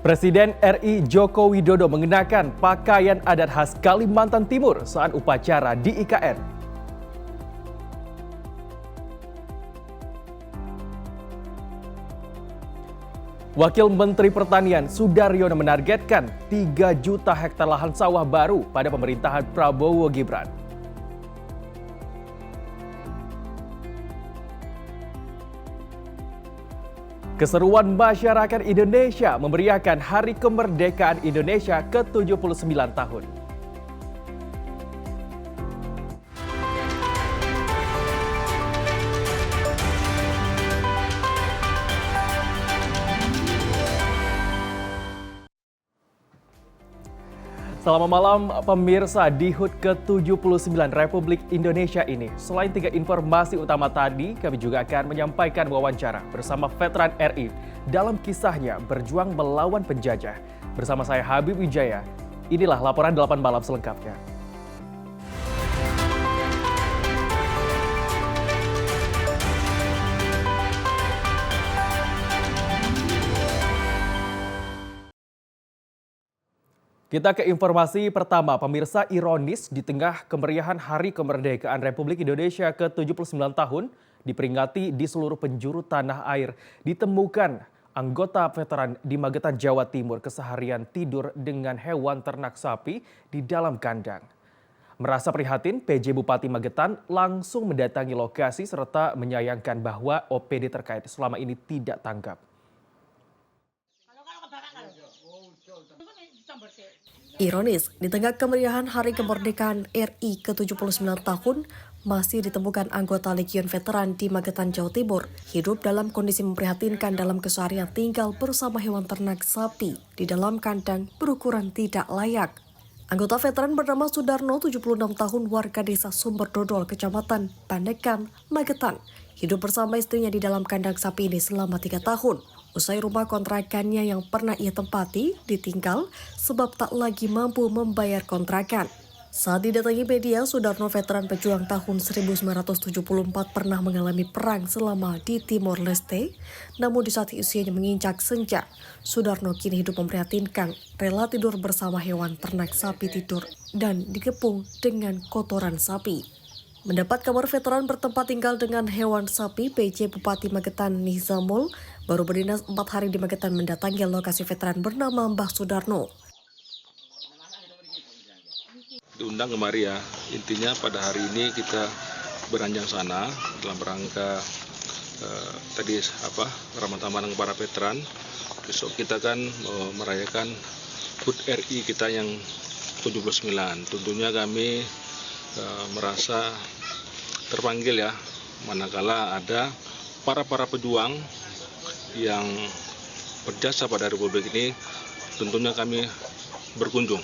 Presiden RI Joko Widodo mengenakan pakaian adat khas Kalimantan Timur saat upacara di IKN. Wakil Menteri Pertanian Sudaryono menargetkan 3 juta hektar lahan sawah baru pada pemerintahan Prabowo Gibran. Keseruan masyarakat Indonesia memeriahkan Hari Kemerdekaan Indonesia ke-79 tahun. Selamat malam pemirsa di HUT ke-79 Republik Indonesia ini. Selain 3 informasi utama tadi, kami juga akan menyampaikan wawancara bersama veteran RI dalam kisahnya berjuang melawan penjajah. Bersama saya Habib Wijaya, inilah laporan 8 malam selengkapnya. Kita ke informasi pertama, pemirsa. Ironis di tengah kemeriahan Hari Kemerdekaan Republik Indonesia ke-79 tahun diperingati di seluruh penjuru tanah air, ditemukan anggota veteran di Magetan, Jawa Timur keseharian tidur dengan hewan ternak sapi di dalam kandang. Merasa prihatin, PJ Bupati Magetan langsung mendatangi lokasi serta menyayangkan bahwa OPD terkait selama ini tidak tanggap. Ironis, di tengah kemeriahan Hari Kemerdekaan RI ke-79 tahun, masih ditemukan anggota Legion Veteran di Magetan, Jawa Timur, hidup dalam kondisi memprihatinkan dalam keseharian tinggal bersama hewan ternak sapi di dalam kandang berukuran tidak layak. Anggota veteran bernama Sudarno, 76 tahun, warga desa Sumberdodol, Kecamatan Pandekan, Magetan, hidup bersama istrinya di dalam kandang sapi ini selama 3 tahun. Usai rumah kontrakannya yang pernah ia tempati ditinggal sebab tak lagi mampu membayar kontrakan. Saat didatangi media, Sudarno, veteran pejuang tahun 1974, pernah mengalami perang selama di Timor Leste. Namun di saat usianya menginjak senja, Sudarno kini hidup memprihatinkan, rela tidur bersama hewan ternak sapi tidur dan dikepung dengan kotoran sapi. Mendapat kabar veteran bertempat tinggal dengan hewan sapi, PJ Bupati Magetan Nizamul baru berdinas 4 hari di Magetan mendatangi lokasi veteran bernama Mbah Sudarno. Diundang kemari ya, intinya pada hari ini kita beranjang sana dalam rangka Ramadan para veteran. Besok kita kan merayakan HUT RI kita yang 79. Tentunya kami merasa terpanggil ya, manakala ada para pejuang yang berjasa pada Republik ini, tentunya kami berkunjung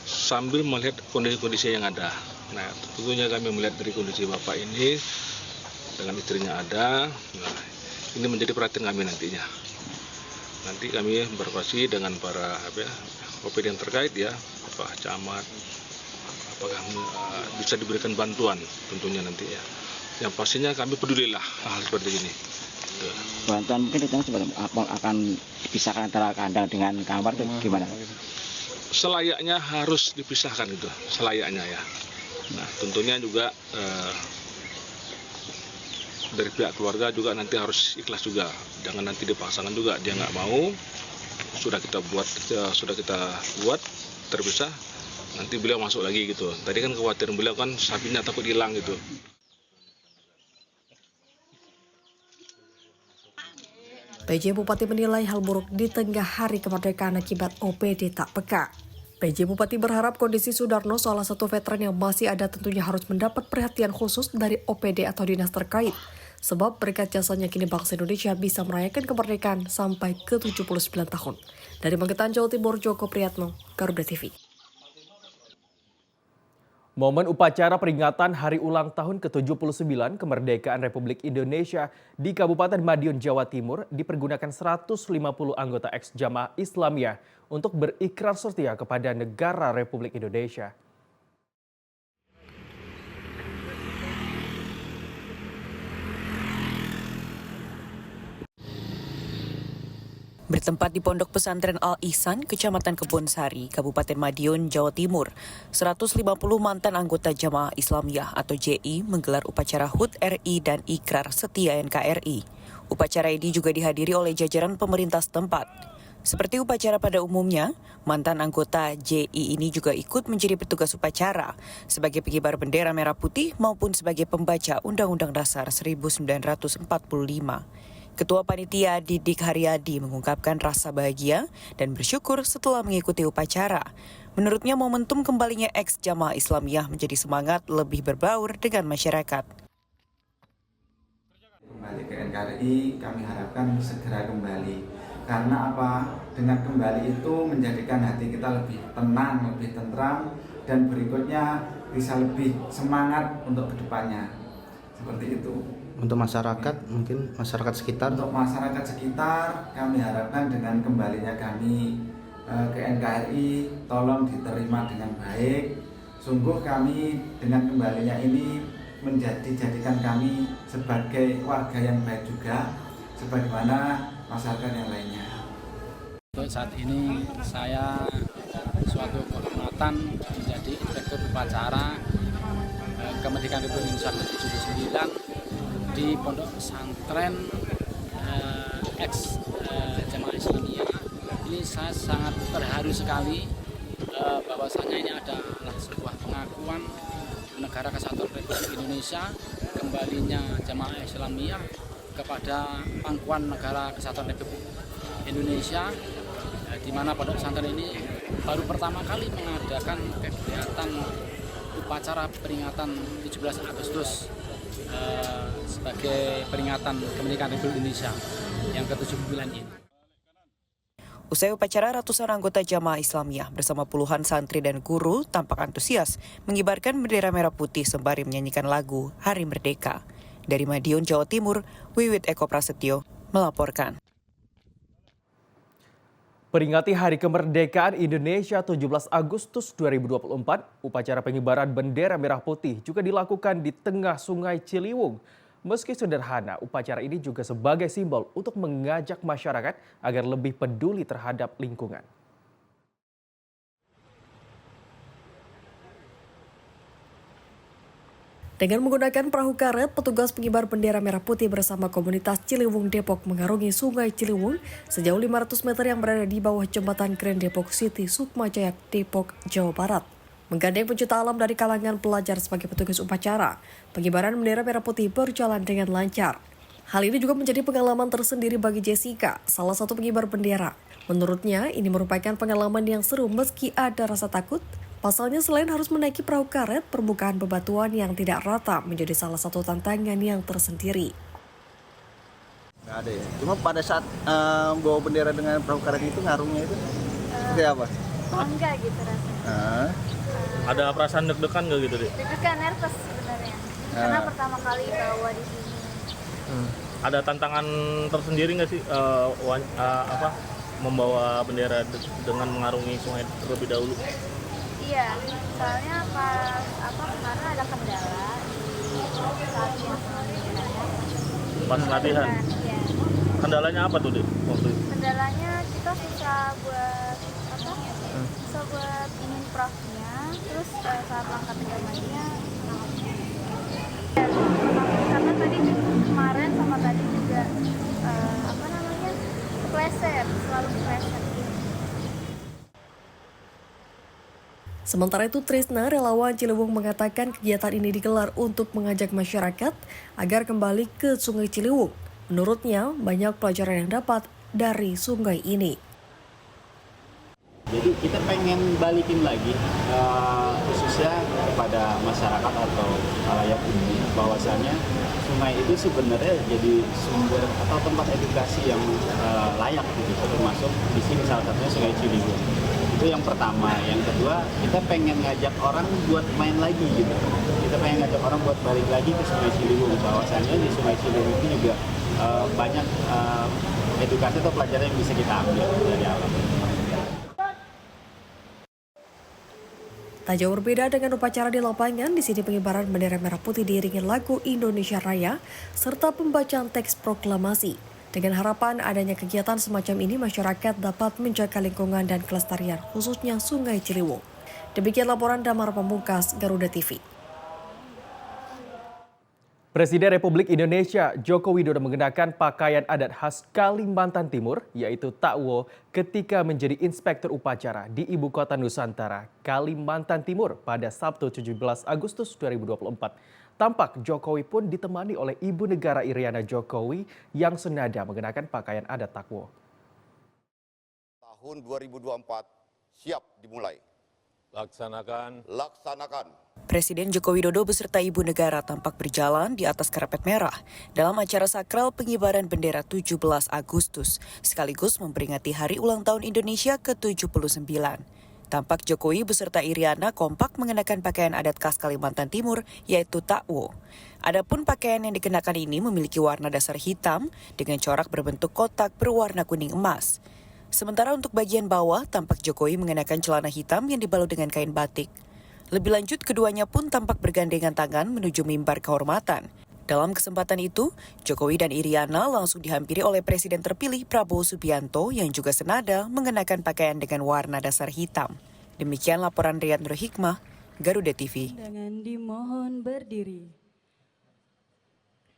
sambil melihat kondisi-kondisi yang ada. Nah, tentunya kami melihat dari kondisi Bapak ini dengan istrinya ada. Nah, ini menjadi perhatian kami nantinya. Nanti kami berkoordinasi dengan para OPD yang terkait ya, Pak Camat, apakah bisa diberikan bantuan tentunya nanti ya. Yang pastinya kami pedulilah hal seperti ini. Bantuan mungkin itu akan dipisahkan antara kandang dengan kamar itu gimana? Selayaknya harus dipisahkan itu, selayaknya ya. Nah, tentunya juga dari pihak keluarga juga nanti harus ikhlas juga. Jangan nanti dipaksakan juga, dia nggak mau. Sudah kita buat terpisah. Nanti beliau masuk lagi gitu. Tadi kan kekhawatiran beliau kan sapinya takut hilang gitu. PJ Bupati menilai hal buruk di tengah Hari Kemerdekaan akibat OPD tak peka. PJ Bupati berharap kondisi Sudarno, salah satu veteran yang masih ada, tentunya harus mendapat perhatian khusus dari OPD atau dinas terkait. Sebab berkat jasanya kini bangsa Indonesia bisa merayakan kemerdekaan sampai ke-79 tahun. Dari Magetan, Jawa Timur, Joko Priyatno, Garuda TV. Momen upacara peringatan Hari Ulang Tahun ke-79 Kemerdekaan Republik Indonesia di Kabupaten Madiun, Jawa Timur dipergunakan 150 anggota ex-Jamaah Islamiyah untuk berikrar setia kepada negara Republik Indonesia. Bertempat di Pondok Pesantren Al-Ihsan, Kecamatan Kebonsari, Kabupaten Madiun, Jawa Timur, 150 mantan anggota Jamaah Islamiyah atau JI menggelar upacara HUT RI dan Ikrar Setia NKRI. Upacara ini juga dihadiri oleh jajaran pemerintah setempat. Seperti upacara pada umumnya, mantan anggota JI ini juga ikut menjadi petugas upacara sebagai pengibar bendera merah putih maupun sebagai pembaca Undang-Undang Dasar 1945. Ketua Panitia Didik Haryadi mengungkapkan rasa bahagia dan bersyukur setelah mengikuti upacara. Menurutnya momentum kembalinya ex-Jamaah Islamiyah menjadi semangat lebih berbaur dengan masyarakat. Kembali ke NKRI, kami harapkan segera kembali. Karena apa? Dengan kembali itu menjadikan hati kita lebih tenang, lebih tentram, dan berikutnya bisa lebih semangat untuk kedepannya. Seperti itu. Untuk masyarakat, mungkin masyarakat sekitar? Untuk masyarakat sekitar, kami harapkan dengan kembalinya kami ke NKRI, tolong diterima dengan baik. Sungguh kami dengan kembalinya ini menjadikan kami sebagai warga yang baik juga, sebagaimana masyarakat yang lainnya. Untuk saat ini saya suatu kehormatan menjadi inspektur upacara Kemerdekaan Republik Indonesia ke-79 di Pondok Pesantren ex Jamaah Islamiyah. Ini saya sangat terharu sekali bahwasanya ini adalah sebuah pengakuan Negara Kesatuan Republik Indonesia kembalinya Jamaah Islamiyah kepada pangkuan Negara Kesatuan Republik Indonesia, di mana Pondok Pesantren ini baru pertama kali mengadakan kegiatan upacara peringatan 17 Agustus sebagai peringatan kemerdekaan Republik Indonesia yang ke-79 ini. Usai upacara, ratusan anggota Jamaah Islamiyah bersama puluhan santri dan guru tampak antusias mengibarkan bendera merah putih sembari menyanyikan lagu Hari Merdeka. Dari Madiun, Jawa Timur, Wiwit Eko Prasetyo melaporkan. Peringati Hari Kemerdekaan Indonesia 17 Agustus 2024, upacara pengibaran bendera merah putih juga dilakukan di tengah Sungai Ciliwung. Meski sederhana, upacara ini juga sebagai simbol untuk mengajak masyarakat agar lebih peduli terhadap lingkungan. Dengan menggunakan perahu karet, petugas pengibar bendera merah putih bersama komunitas Ciliwung Depok mengarungi Sungai Ciliwung sejauh 500 meter yang berada di bawah jembatan Kren Depok City, Sukmajaya, Depok, Jawa Barat. Menggandeng pecinta alam dari kalangan pelajar sebagai petugas upacara, pengibaran bendera merah putih berjalan dengan lancar. Hal ini juga menjadi pengalaman tersendiri bagi Jessica, salah satu pengibar bendera. Menurutnya, ini merupakan pengalaman yang seru meski ada rasa takut. Pasalnya selain harus menaiki perahu karet, permukaan bebatuan yang tidak rata menjadi salah satu tantangan yang tersendiri. Nggak ada ya. Cuma pada saat bawa bendera dengan perahu karet itu ngaruhnya itu seperti apa? Oh enggak gitu rasanya. Ada perasaan deg-degan nggak gitu deh? Deg-degan, nervous sebenarnya. Karena pertama kali bawa di sini. Ada tantangan tersendiri nggak sih membawa bendera dengan mengarungi sungai terlebih dahulu? Iya, soalnya karena ada kendala di saat yang Pas latihan? Iya. Kendalanya apa tuh deh waktu itu? Kendalanya kita susah buat ingin perahunya, terus saat langkah tegamannya karena tadi kemarin sama tadi juga kepleset, selalu kepleset. Sementara itu, Trisna, relawan Ciliwung, mengatakan kegiatan ini digelar untuk mengajak masyarakat agar kembali ke Sungai Ciliwung. Menurutnya, banyak pelajaran yang dapat dari sungai ini. Jadi kita pengen balikin lagi khususnya kepada masyarakat atau khalayak umum bahwasannya sungai itu sebenarnya jadi sumber atau tempat edukasi yang layak gitu, termasuk di sini salah satunya Sungai Ciliwung. Itu yang pertama. Yang kedua, kita pengen ngajak orang buat main lagi gitu. Kita pengen ngajak orang buat balik lagi ke Sungai Ciliwung, bahwasannya di Sungai Ciliwung itu juga banyak edukasi atau pelajaran yang bisa kita ambil dari alam. Tak jauh berbeda dengan upacara di lapangan, di sini pengibaran bendera merah putih diiringi lagu Indonesia Raya serta pembacaan teks proklamasi. Dengan harapan adanya kegiatan semacam ini, masyarakat dapat menjaga lingkungan dan kelestarian, khususnya Sungai Ciliwung. Demikian laporan Damar Pamungkas, Garuda TV. Presiden Republik Indonesia Joko Widodo mengenakan pakaian adat khas Kalimantan Timur, yaitu takwo, ketika menjadi inspektur upacara di Ibu Kota Nusantara, Kalimantan Timur pada Sabtu 17 Agustus 2024. Tampak Jokowi pun ditemani oleh Ibu Negara Iriana Jokowi yang senada mengenakan pakaian adat takwo. Tahun 2024 siap dimulai. Laksanakan. Presiden Joko Widodo beserta Ibu Negara tampak berjalan di atas karpet merah dalam acara sakral pengibaran bendera 17 Agustus, sekaligus memperingati Hari Ulang Tahun Indonesia ke-79. Tampak Jokowi beserta Iriana kompak mengenakan pakaian adat khas Kalimantan Timur, yaitu takwo. Adapun pakaian yang dikenakan ini memiliki warna dasar hitam dengan corak berbentuk kotak berwarna kuning emas. Sementara untuk bagian bawah, tampak Jokowi mengenakan celana hitam yang dibalut dengan kain batik. Lebih lanjut, keduanya pun tampak bergandengan tangan menuju mimbar kehormatan. Dalam kesempatan itu, Jokowi dan Iriana langsung dihampiri oleh Presiden terpilih Prabowo Subianto yang juga senada mengenakan pakaian dengan warna dasar hitam. Demikian laporan Riyad Nur Hikmah, Garuda TV. Dengan dimohon berdiri.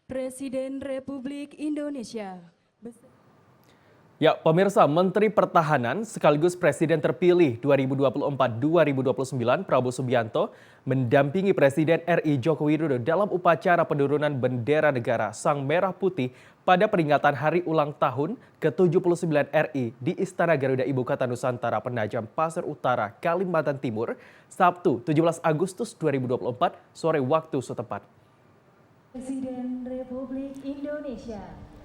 Presiden Republik Indonesia. Ya, pemirsa, Menteri Pertahanan sekaligus Presiden terpilih 2024-2029 Prabowo Subianto mendampingi Presiden RI Joko Widodo dalam upacara penurunan bendera negara Sang Merah Putih pada peringatan Hari Ulang Tahun ke-79 RI di Istana Garuda Ibu Kota Nusantara Penajam Pasir Utara, Kalimantan Timur, Sabtu 17 Agustus 2024 sore waktu setempat. Presiden Republik Indonesia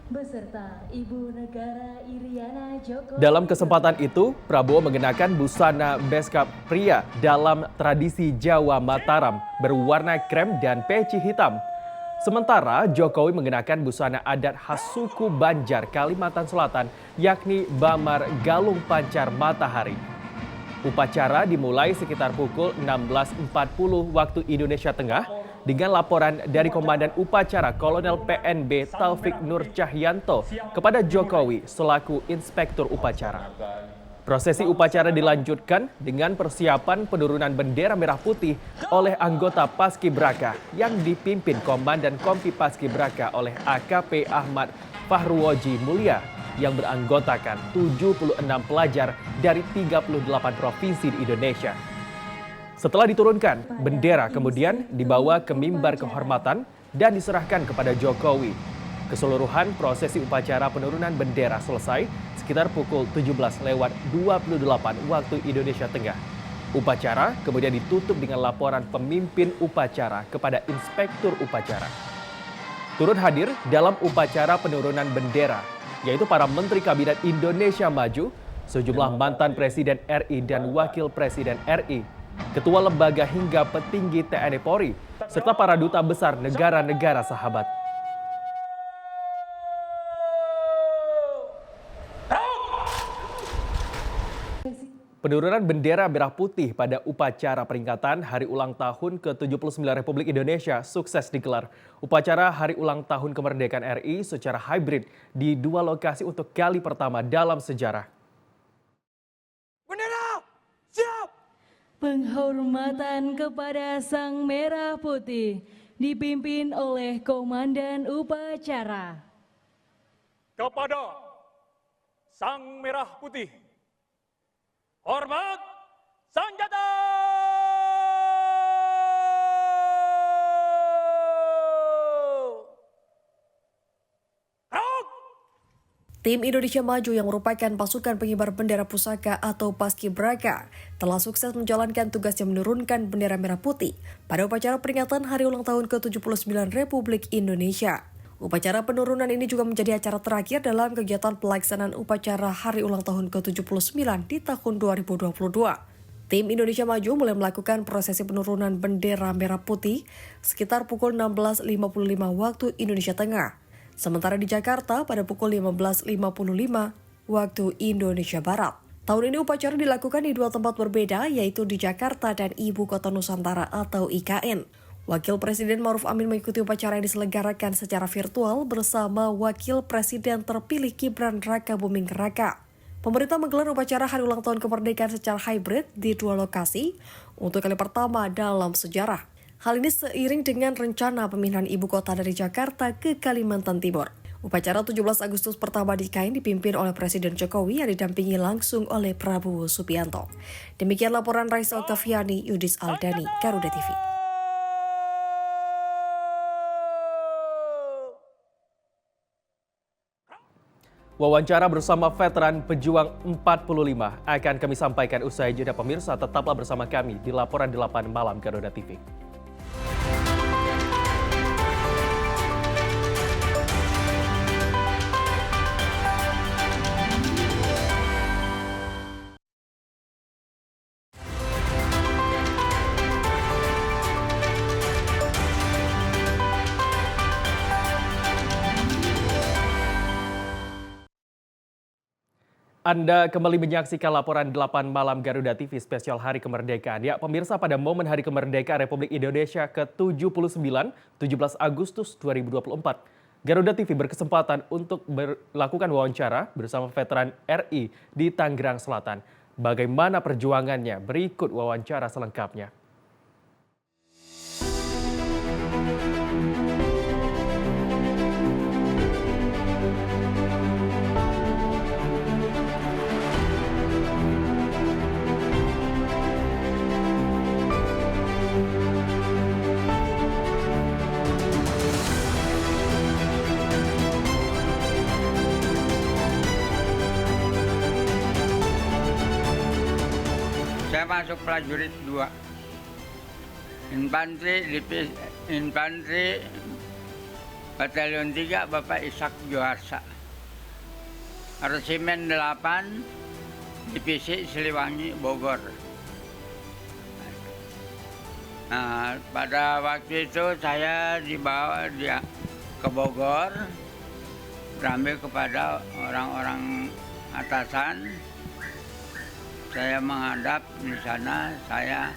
beserta Ibu Negara Iriana Jokowi. Dalam kesempatan itu, Prabowo mengenakan busana beskap pria dalam tradisi Jawa Mataram berwarna krem dan peci hitam. Sementara Jokowi mengenakan busana adat khas suku Banjar Kalimantan Selatan, yakni Bamar Galung Pancar Matahari. Upacara dimulai sekitar pukul 16.40 waktu Indonesia Tengah dengan laporan dari Komandan Upacara Kolonel PNB Taufik Nur Cahyanto kepada Jokowi selaku Inspektur Upacara. Prosesi upacara dilanjutkan dengan persiapan penurunan bendera merah putih oleh anggota Paskibraka yang dipimpin Komandan Kompi Paskibraka oleh AKP Ahmad Fahruwoji Mulia yang beranggotakan 76 pelajar dari 38 provinsi di Indonesia. Setelah diturunkan, bendera kemudian dibawa ke mimbar kehormatan dan diserahkan kepada Jokowi. Keseluruhan prosesi upacara penurunan bendera selesai sekitar pukul 17:28 waktu Indonesia Tengah. Upacara kemudian ditutup dengan laporan pemimpin upacara kepada Inspektur Upacara. Turut hadir dalam upacara penurunan bendera, yaitu para Menteri Kabinet Indonesia Maju, sejumlah mantan Presiden RI dan Wakil Presiden RI, Ketua Lembaga hingga petinggi TNI Polri, serta para duta besar negara-negara sahabat. Penurunan bendera merah putih pada upacara peringatan Hari Ulang Tahun ke-79 Republik Indonesia sukses digelar. Upacara Hari Ulang Tahun Kemerdekaan RI secara hybrid di dua lokasi untuk kali pertama dalam sejarah. Bendera, siap! Penghormatan kepada Sang Merah Putih dipimpin oleh Komandan Upacara. Kepada Sang Merah Putih, hormat senjata! Tim Indonesia Maju yang merupakan pasukan pengibar bendera pusaka atau Paskibraka telah sukses menjalankan tugasnya menurunkan bendera merah putih pada upacara peringatan Hari Ulang Tahun ke-79 Republik Indonesia. Upacara penurunan ini juga menjadi acara terakhir dalam kegiatan pelaksanaan upacara Hari Ulang Tahun ke-79 di tahun 2022. Tim Indonesia Maju mulai melakukan prosesi penurunan bendera merah putih sekitar pukul 16.55 waktu Indonesia Tengah. Sementara di Jakarta pada pukul 15.55 waktu Indonesia Barat. Tahun ini upacara dilakukan di dua tempat berbeda, yaitu di Jakarta dan Ibu Kota Nusantara atau IKN. Wakil Presiden Ma'ruf Amin mengikuti upacara yang diselenggarakan secara virtual bersama Wakil Presiden terpilih Gibran Rakabuming Raka. Pemerintah menggelar upacara Hari Ulang Tahun Kemerdekaan secara hybrid di 2 lokasi untuk kali pertama dalam sejarah. Hal ini seiring dengan rencana pemindahan ibu kota dari Jakarta ke Kalimantan Timur. Upacara 17 Agustus pertama di IKN dipimpin oleh Presiden Jokowi yang didampingi langsung oleh Prabowo Subianto. Demikian laporan Raisa Oktaviani, Yudis Aldani, Garuda TV. Wawancara bersama veteran pejuang 45 akan kami sampaikan usai jeda pemirsa. Tetaplah bersama kami di Laporan 8 Malam Garuda TV. Anda kembali menyaksikan Laporan 8 Malam Garuda TV spesial Hari Kemerdekaan. Ya, pemirsa, pada momen Hari Kemerdekaan Republik Indonesia ke-79, 17 Agustus 2024, Garuda TV berkesempatan untuk melakukan wawancara bersama veteran RI di Tangerang Selatan. Bagaimana perjuangannya? Berikut wawancara selengkapnya. Saya masuk prajurit 2. Infanteri Batalion 3 Bapak Ishak Joharsa. Resimen 8 Divisi Siliwangi Bogor. Nah, pada waktu itu saya dibawa dia ke Bogor, berambil kepada orang-orang atasan. Saya menghadap di sana, saya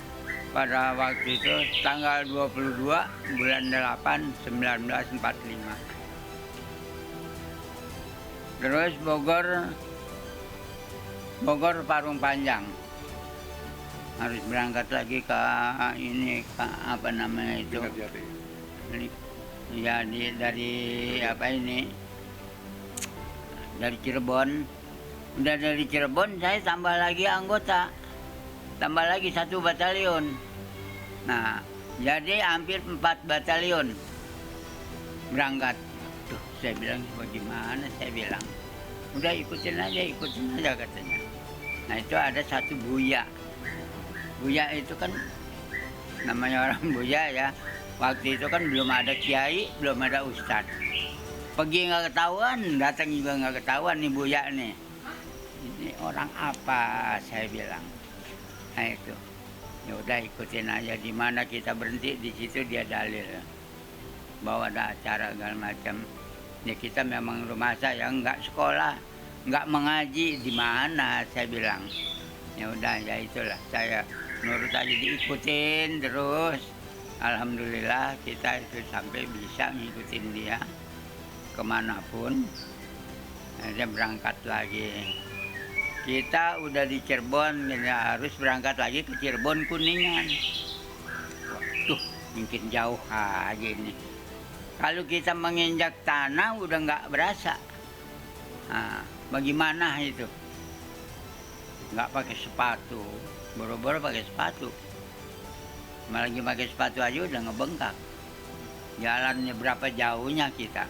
pada waktu itu tanggal 22 bulan 8 1945. Terus Bogor Parung Panjang. Harus berangkat lagi ke ini, ke apa namanya itu? Ya, dari Cirebon. Udah dari Cirebon saya tambah lagi anggota, tambah lagi 1 batalion. Nah, jadi hampir 4 batalion berangkat. Tuh, saya bilang bagaimana? Saya bilang, udah ikutin aja katanya. Nah, itu ada 1 buya. Buya itu kan namanya orang buya ya. Waktu itu kan belum ada kiai, belum ada ustadz. Pergi nggak ketahuan, datang juga nggak ketahuan nih buya nih. Ini orang apa, saya bilang. Nah itu, ya udah ikutin aja. Di mana kita berhenti di situ dia dalil bahwa ada acara segala macam. Ya kita memang rumah saya nggak sekolah, nggak mengaji, di mana saya bilang. Ya udah, ya itulah saya nurut aja, diikutin terus. Alhamdulillah kita itu sampai bisa ngikutin dia kemanapun. Dia berangkat lagi. Kita udah di Cirebon, kita harus berangkat lagi ke Cirebon Kuningan. Waduh, mungkin jauh aja ini. Kalau kita menginjak tanah udah nggak berasa. Nah, bagaimana itu? Nggak pakai sepatu, boro-boro pakai sepatu. Malah lagi pakai sepatu aja udah ngebengkak. Jalannya berapa jauhnya kita?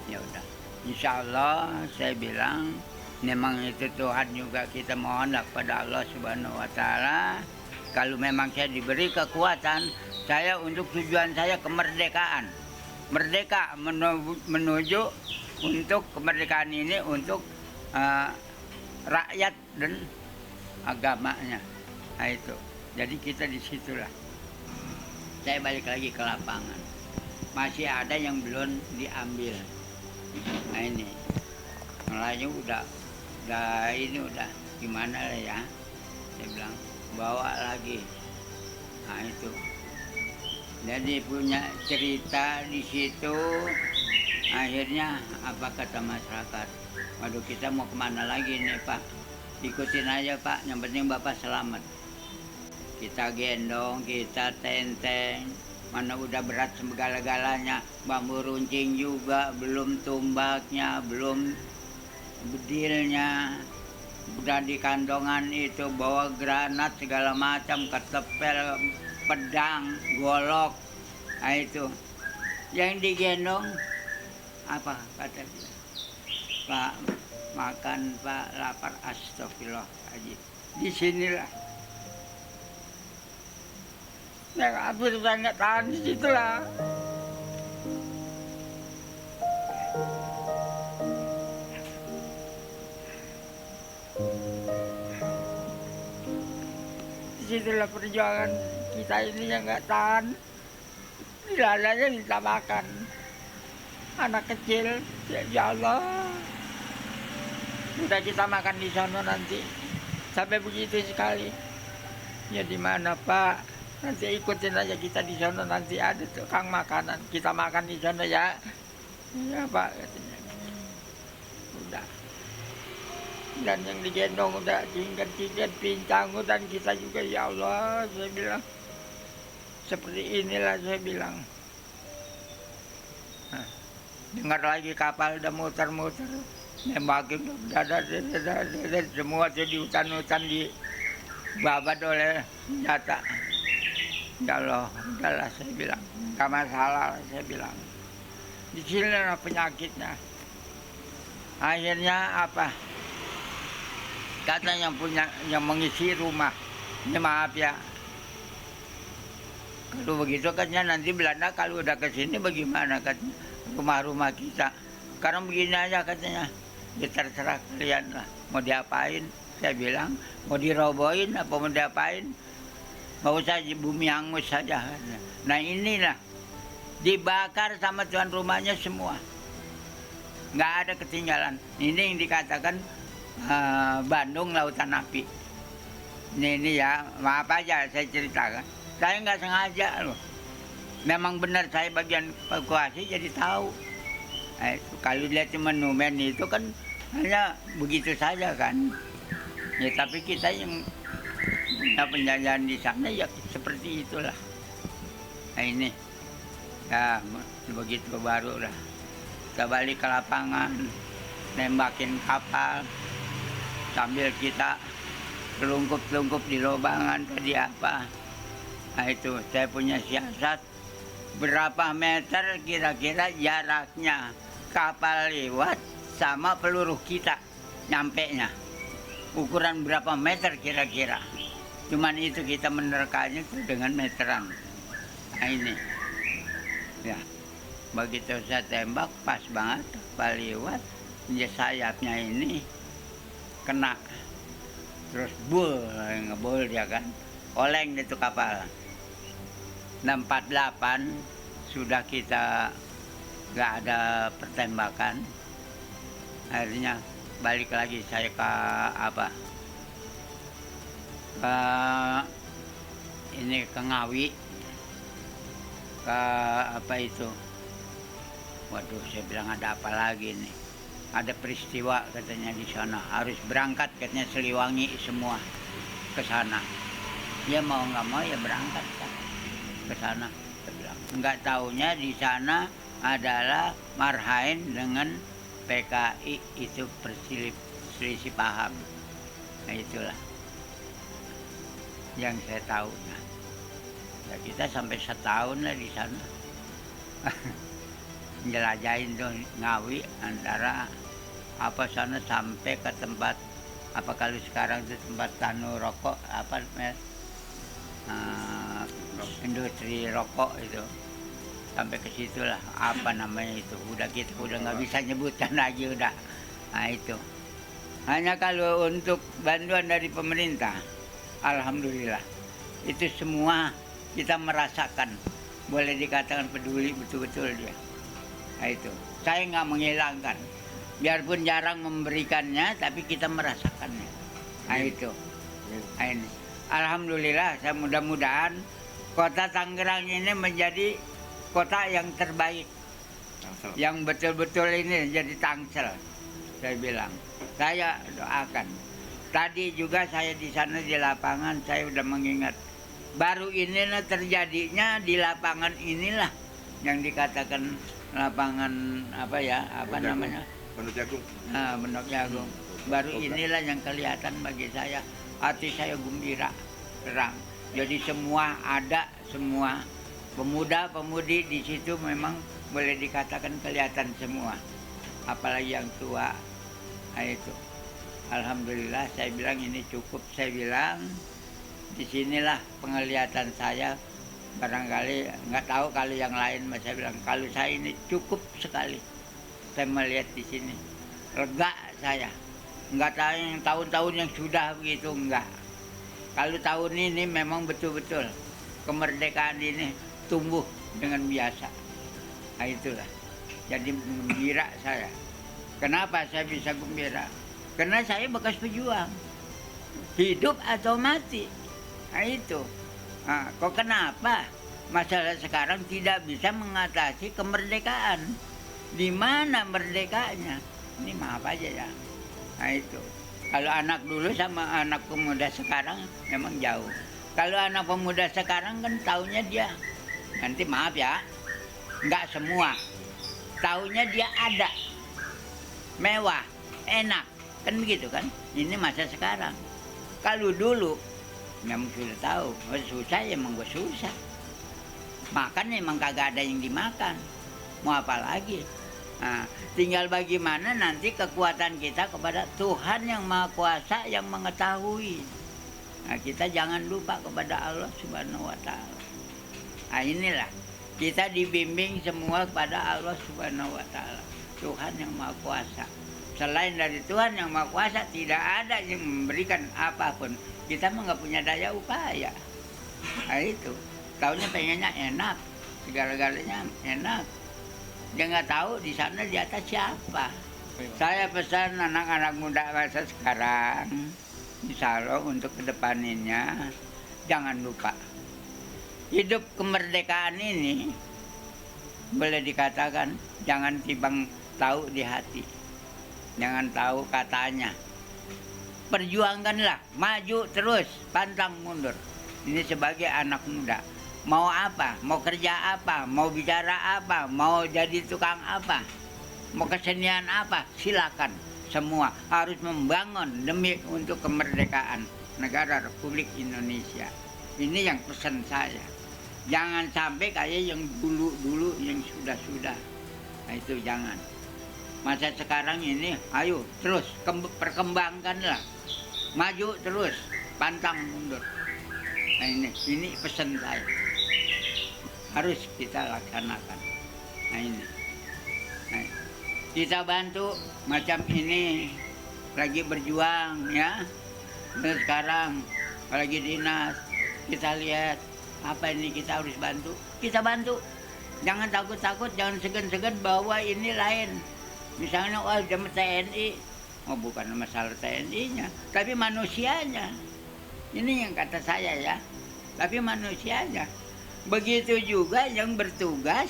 Ya udah, insya Allah saya bilang. Memang itu Tuhan juga kita mohonlah kepada Allah Subhanahu wa Ta'ala. Kalau memang saya diberi kekuatan, saya untuk tujuan saya kemerdekaan. Merdeka menuju untuk kemerdekaan ini untuk rakyat dan agamanya. Nah itu. Jadi kita di situlah. Saya balik lagi ke lapangan. Masih ada yang belum diambil. Nah ini. Mulanya udah gimana lah ya, saya bilang bawa lagi. Nah itu Jadi punya cerita di situ. Akhirnya apa kata masyarakat? Waduh, kita mau kemana lagi nih Pak? Ikutin aja Pak, yang penting Bapak selamat. Kita gendong, kita tenteng. Mana udah berat segala-galanya. Bambu runcing juga, belum tumbaknya, belum bedilnya. Udah di kandongan itu bawa granat segala macam, ketepel, pedang, golok. Nah itu yang digendong apa kata dia? Pak, makan Pak, lapar, astagfirullahaladzim. Disinilah yang hampir saya nggak tahan di situlah. Disitulah perjuangan kita ini yang nggak tahan. Dilalanya minta makan. Anak kecil, ya Allah. Udah kita makan di sana nanti. Sampai begitu sekali. Ya di mana Pak? Nanti ikutin aja kita di sana, nanti ada tukang makanan. Kita makan di sana ya. Ya Pak katanya. Udah. Dan yang digendong udah tingkat-tingkat pincang dan kita juga ya Allah, saya bilang. Seperti inilah saya bilang. Nah, dengar lagi kapal udah muter-muter. Nembakin dada semua tuh di hutan-hutan dibabat oleh senjata. Ya Allah, udahlah saya bilang. Gak masalah saya bilang. Di sini lah penyakitnya. Akhirnya apa? Kata yang punya, yang mengisi rumah. Ini maaf ya. Kalau begitu katanya nanti Belanda kalau udah ke sini bagaimana katanya rumah-rumah kita. Sekarang begini aja katanya. Ya terserah kalian lah. Mau diapain? Saya bilang mau dirobohin apa mau diapain? Mau saja bumi hangus saja. Nah inilah dibakar sama tuan rumahnya semua. Nggak ada ketinggalan. Ini yang dikatakan Bandung Lautan Api. Ini ya maaf aja saya ceritakan. Saya nggak sengaja loh. Memang benar saya bagian evakuasi jadi tahu. Kalau lihat monumen itu kan hanya begitu saja kan. Ya tapi kita yang punya penjajahan di sana ya seperti itulah. Nah ini ya begitu baru lah. Kita balik ke lapangan, nembakin kapal sambil kita telungkup-telungkup di lobangan tadi apa. Nah itu saya punya siasat berapa meter kira-kira jaraknya kapal lewat sama peluru kita nyampenya. Ukuran berapa meter kira-kira. Cuman itu kita menerkanya itu dengan meteran. Nah ini. Ya. Begitu saya tembak pas banget kapal lewat, ya sayapnya ini kena. Terus ngebul dia kan. Oleng itu kapal. 648 sudah kita nggak ada pertembakan. Akhirnya balik lagi saya ke apa? Ke ini ke Ngawi. Ke apa itu? Waduh, saya bilang ada apa lagi nih? Ada peristiwa katanya di sana. Harus berangkat katanya Siliwangi semua ke sana. Ya mau nggak mau ya berangkat kan ke sana. Saya bilang nggak taunya di sana adalah Marhain dengan PKI itu perselisih paham. Nah itulah yang saya tahu. Ya, kita sampai setahun lah di sana. Jelajahin tuh Ngawi antara apa sana sampai ke tempat apa kalau sekarang itu tempat tanu rokok apa industri rokok itu sampai ke situlah apa namanya itu udah kita udah nggak bisa nyebutkan lagi udah. Nah itu hanya kalau untuk bantuan dari pemerintah alhamdulillah itu semua kita merasakan, boleh dikatakan peduli betul-betul dia. Nah itu saya nggak menghilangkan biarpun jarang memberikannya tapi kita merasakannya. Nah itu nah, ini alhamdulillah saya mudah-mudahan kota Tangerang ini menjadi kota yang terbaik. Yang betul-betul ini jadi Tangsel. Saya bilang, saya doakan. Tadi juga saya di sana di lapangan, saya udah mengingat. Baru inilah terjadinya di lapangan inilah yang dikatakan lapangan apa ya, apa namanya? Pondok Jagung. Nah, Pondok Jagung. Baru inilah yang kelihatan bagi saya. Hati saya gembira, terang. Jadi semua ada, semua pemuda-pemudi di situ memang boleh dikatakan kelihatan semua. Apalagi yang tua. Nah, itu. Alhamdulillah saya bilang ini cukup. Saya bilang disinilah penglihatan saya. Barangkali nggak tahu kalau yang lain, saya bilang kalau saya ini cukup sekali. Saya melihat di sini lega saya. Nggak tahu yang tahun-tahun yang sudah begitu, enggak. Kalau tahun ini memang betul-betul kemerdekaan ini tumbuh dengan biasa. Nah itulah. Jadi gembira saya. Kenapa saya bisa gembira? Karena saya bekas pejuang. Hidup atau mati. Nah itu. Nah, kok kenapa masalah sekarang tidak bisa mengatasi kemerdekaan? Di mana merdekanya? Ini maaf aja ya. Nah itu. Kalau anak dulu sama anak pemuda sekarang memang jauh. Kalau anak pemuda sekarang kan taunya dia, nanti maaf ya, nggak semua. Taunya dia ada, mewah, enak, kan begitu kan? Ini masa sekarang. Kalau dulu, memang sudah tahu, susah ya emang gue susah. Makan emang kagak ada yang dimakan. Mau apa lagi? Nah, tinggal bagaimana nanti kekuatan kita kepada Tuhan yang Maha Kuasa yang mengetahui. Nah, kita jangan lupa kepada Allah Subhanahu wa Ta'ala. Nah, inilah kita dibimbing semua kepada Allah Subhanahu wa Ta'ala, Tuhan yang Maha Kuasa. Selain dari Tuhan yang Maha Kuasa, tidak ada yang memberikan apapun. Kita mah nggak punya daya upaya. Nah, itu. Taunya pengennya enak, segala-galanya enak. Dia nggak tahu di sana di atas siapa. Saya pesan anak-anak muda masa sekarang, insya Allah untuk kedepaninnya, jangan lupa. Hidup kemerdekaan ini, boleh dikatakan, jangan timbang tahu di hati. Jangan tahu katanya. Perjuangkanlah, maju terus, pantang mundur. Ini sebagai anak muda. Mau apa, mau kerja apa, mau bicara apa, mau jadi tukang apa, mau kesenian apa, silakan. Semua harus membangun demi untuk kemerdekaan negara Republik Indonesia. Ini yang pesan saya. Jangan sampai kayak yang dulu-dulu yang sudah-sudah. Nah itu jangan. Masa sekarang ini, ayo terus perkembangkanlah. Maju terus, pantang mundur. Nah ini pesan saya. Harus kita laksanakan. Nah ini. Nah, kita bantu macam ini lagi berjuang ya. Dan sekarang lagi dinas, kita lihat apa ini kita harus bantu. Kita bantu. Jangan takut-takut, jangan segan-segan bahwa ini lain. Misalnya jam TNI, bukan masalah TNI-nya, tapi manusianya. Ini yang kata saya ya. Tapi manusianya. Begitu juga yang bertugas,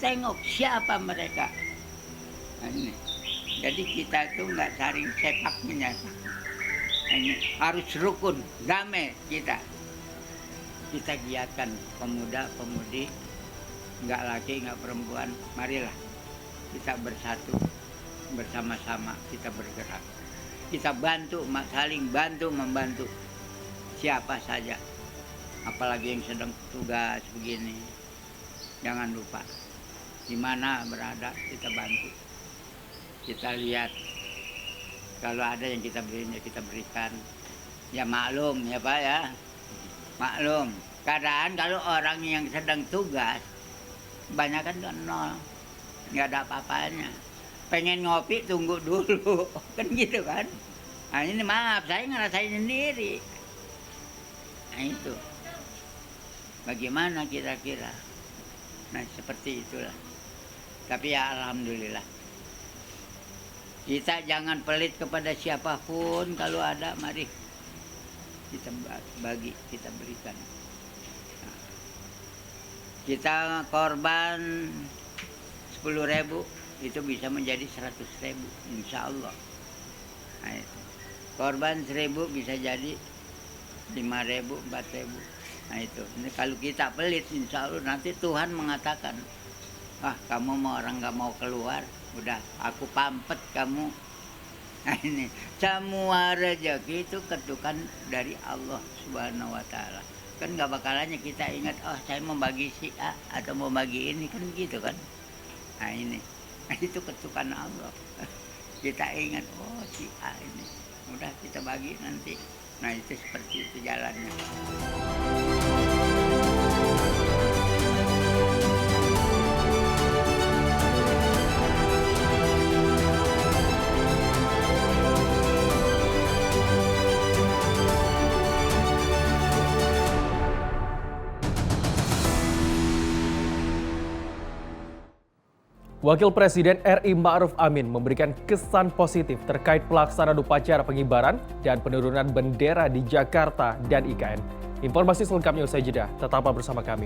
tengok siapa mereka. Nah, ini. Jadi kita tuh nggak saling sepak menyapa. Nah, ini harus rukun, damai kita. Kita giatkan pemuda-pemudi, nggak laki, nggak perempuan. Marilah kita bersatu, bersama-sama kita bergerak. Kita bantu, saling bantu membantu siapa saja. Apalagi yang sedang tugas begini, jangan lupa di mana berada kita bantu. Kita lihat kalau ada yang kita berikan, ya kita berikan. Ya maklum ya Pak ya, maklum. Keadaan kalau orang yang sedang tugas, kebanyakan kan nol, nggak ada apa-apanya. Pengen ngopi tunggu dulu, kan gitu kan. Nah ini maaf, saya ngerasain sendiri. Nah itu. Bagaimana kira-kira? Nah seperti itulah. Tapi ya alhamdulillah. Kita jangan pelit kepada siapapun. Kalau ada mari kita bagi, kita berikan. Nah, kita korban 10.000 itu bisa menjadi 100.000 insya Allah. Nah, itu. Korban 1.000 bisa jadi 5.000, 4.000. Nah itu. Ini kalau kita pelit insya Allah nanti Tuhan mengatakan, wah kamu mau orang nggak mau keluar, udah aku pampet kamu. Nah ini semua rezeki itu ketukan dari Allah Subhanahu Wa Taala. Kan nggak bakalannya kita ingat, oh saya mau bagi si A atau mau bagi ini, kan gitu kan. Nah ini, itu ketukan Allah. Kita ingat, oh si A ini, udah kita bagi nanti. Nah itu seperti itu jalannya. Wakil Presiden RI Ma'ruf Amin memberikan kesan positif terkait pelaksanaan upacara pengibaran dan penurunan bendera di Jakarta dan IKN. Informasi selengkapnya usai jeda, tetaplah bersama kami.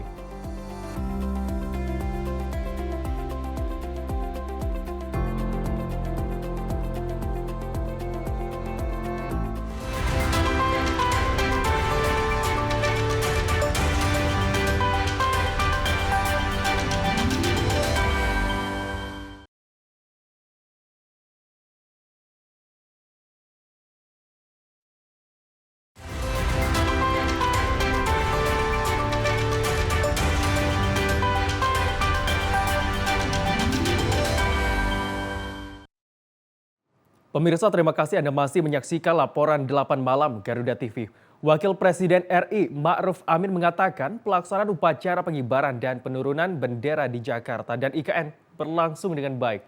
Pemirsa, terima kasih Anda masih menyaksikan laporan 8 malam Garuda TV. Wakil Presiden RI Ma'ruf Amin mengatakan pelaksanaan upacara pengibaran dan penurunan bendera di Jakarta dan IKN berlangsung dengan baik.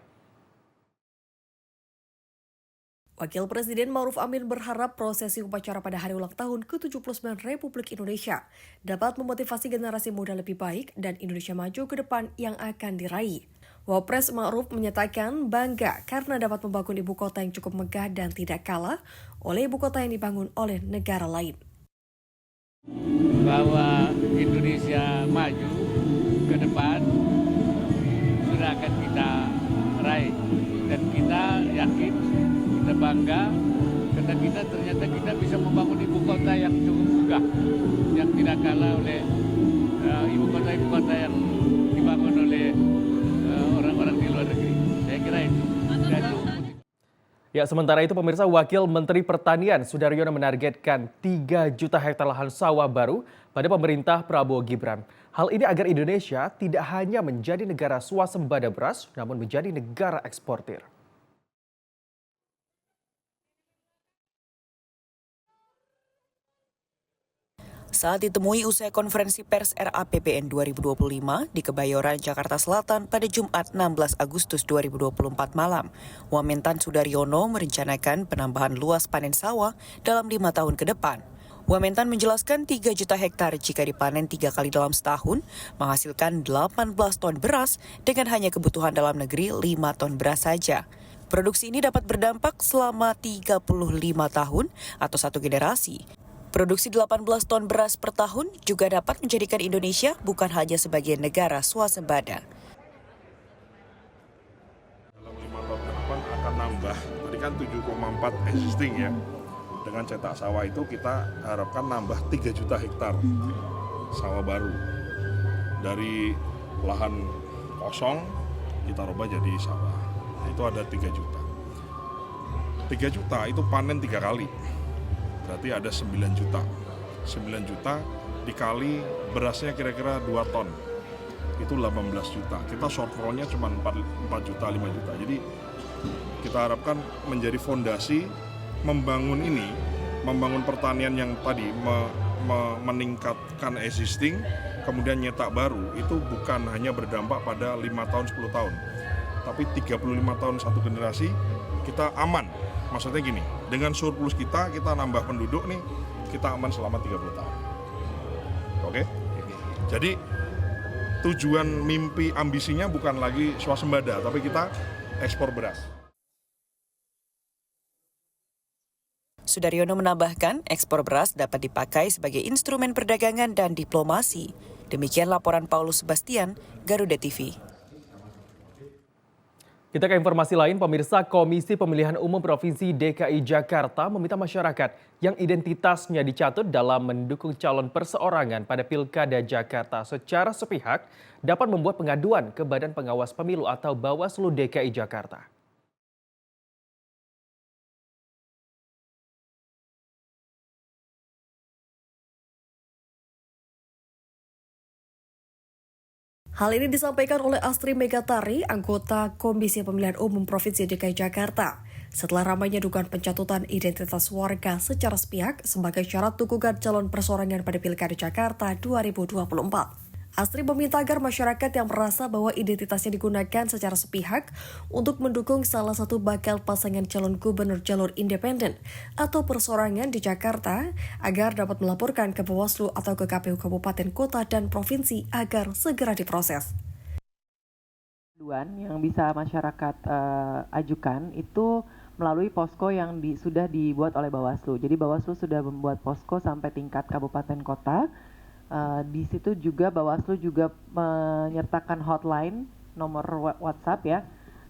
Wakil Presiden Ma'ruf Amin berharap prosesi upacara pada hari ulang tahun ke-79 Republik Indonesia dapat memotivasi generasi muda lebih baik dan Indonesia maju ke depan yang akan diraih. Wapres Ma'ruf menyatakan bangga karena dapat membangun ibu kota yang cukup megah dan tidak kalah oleh ibu kota yang dibangun oleh negara lain. Bahwa Indonesia maju ke depan sudah akan kita raih dan kita yakin, kita bangga karena kita ternyata kita bisa membangun ibu kota yang cukup megah, yang tidak kalah oleh ibu kota yang dibangun oleh orang-orang di luar negeri. Saya kira itu. Ya, sementara itu pemirsa, Wakil Menteri Pertanian Sudaryono menargetkan 3 juta hektar lahan sawah baru pada pemerintah Prabowo Gibran. Hal ini agar Indonesia tidak hanya menjadi negara swasembada beras, namun menjadi negara eksportir. Saat ditemui usai konferensi pers RAPBN 2025 di Kebayoran, Jakarta Selatan pada Jumat 16 Agustus 2024 malam, Wamentan Sudaryono merencanakan penambahan luas panen sawah dalam 5 tahun ke depan. Wamentan menjelaskan 3 juta hektar jika dipanen 3 kali dalam setahun, menghasilkan 18 ton beras dengan hanya kebutuhan dalam negeri 5 ton beras saja. Produksi ini dapat berdampak selama 35 tahun atau 1 generasi. Produksi 18 ton beras per tahun juga dapat menjadikan Indonesia bukan hanya sebagai negara swasembada. Dalam 5 tahun ke depan akan nambah, tadi kan 7,4 existing ya. Dengan cetak sawah itu kita harapkan nambah 3 juta hektar sawah baru. Dari lahan kosong kita rubah jadi sawah. Nah, itu ada 3 juta. 3 juta itu panen 3 kali. Berarti ada 9 juta. 9 juta dikali berasnya kira-kira 2 ton. Itu 18 juta. Kita shortfall-nya cuma 4 juta, 5 juta. Jadi kita harapkan menjadi fondasi membangun ini, membangun pertanian yang tadi meningkatkan existing, kemudian nyetak baru, itu bukan hanya berdampak pada 5 tahun, 10 tahun. Tapi 35 tahun satu generasi kita aman. Maksudnya gini, dengan surplus kita nambah penduduk nih, kita aman selama 30 tahun. Oke? Jadi tujuan mimpi ambisinya bukan lagi swasembada, tapi kita ekspor beras. Sudaryono menambahkan, ekspor beras dapat dipakai sebagai instrumen perdagangan dan diplomasi. Demikian laporan Paulus Sebastian, Garuda TV. Kita ke informasi lain, pemirsa. Komisi Pemilihan Umum Provinsi DKI Jakarta meminta masyarakat yang identitasnya dicatut dalam mendukung calon perseorangan pada Pilkada Jakarta secara sepihak dapat membuat pengaduan ke Badan Pengawas Pemilu atau Bawaslu DKI Jakarta. Hal ini disampaikan oleh Astri Megatari, anggota Komisi Pemilihan Umum Provinsi DKI Jakarta, setelah ramainya dugaan pencatutan identitas warga secara sepihak sebagai syarat dukungan calon perseorangan pada Pilkada Jakarta 2024. Astri meminta agar masyarakat yang merasa bahwa identitasnya digunakan secara sepihak untuk mendukung salah satu bakal pasangan calon gubernur jalur independen atau perseorangan di Jakarta agar dapat melaporkan ke Bawaslu atau ke KPU Kabupaten, Kota, dan Provinsi agar segera diproses. Yang bisa masyarakat ajukan itu melalui posko yang sudah dibuat oleh Bawaslu. Jadi Bawaslu sudah membuat posko sampai tingkat kabupaten kota. Di situ juga Bawaslu juga menyertakan hotline, nomor WhatsApp ya.